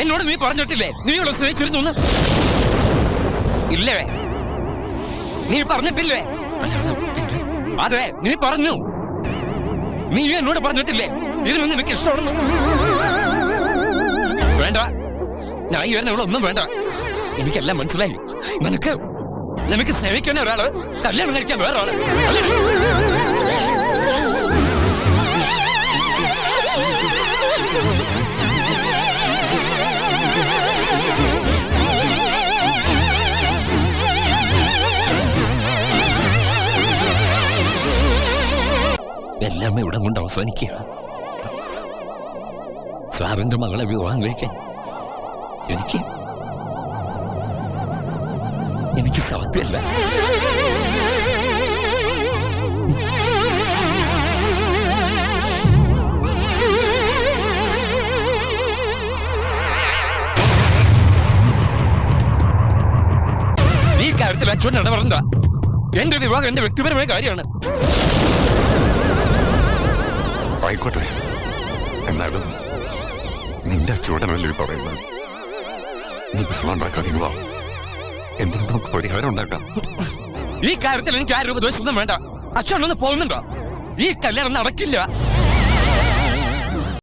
എന്നോട് നീ പറഞ്ഞിട്ടില്ലേ നീ ഇവിടെ സ്നേഹിച്ചിരുന്നു? ഇല്ലേ? നീ പറഞ്ഞിട്ടില്ലേ? അതെ, നീ പറഞ്ഞു. നീ എന്നോട് പറഞ്ഞിട്ടില്ലേ ഇതിനൊന്നും എനിക്ക് ഇഷ്ടമാണെന്ന്? വേണ്ട, ഞാൻ ഈ വരുന്ന ഇവിടെ ഒന്നും വേണ്ട. എനിക്കെല്ലാം മനസ്സിലായി. നിനക്ക് സ്നേഹിക്കുന്ന ഒരാള്, കല്യാണം കഴിക്കാൻ വേറൊരാള്. എല്ലാം ഇവിടെ കൊണ്ട് അവസാനിക്കുക. സാറിന്റെ മകളെ വിവാഹം കഴിക്കാൻ എനിക്ക് സാധ്യമല്ല. ഈ കാര്യത്തിൽ അച്ഛൻ ഇടപെടണ്ട. എന്റെ വിവാഹം എന്റെ വ്യക്തിപരമായ കാര്യമാണ്. ആയിക്കോട്ടെ, എന്നാലും നിന്റെ അച്ചൂടനല്ലേ പറയുന്നത്. നീ വെള്ളം ഉണ്ടാക്കാതെ വാ, എന്തിനും നമുക്ക് പരിഹാരം ഉണ്ടാക്കാം. ഈ കാര്യത്തിൽ എനിക്ക് ആരും ഉപദേശമൊന്നും വേണ്ട. അച്ഛനൊന്ന് പോകുന്നുണ്ടോ? ഈ കല്യാണം നടക്കില്ല.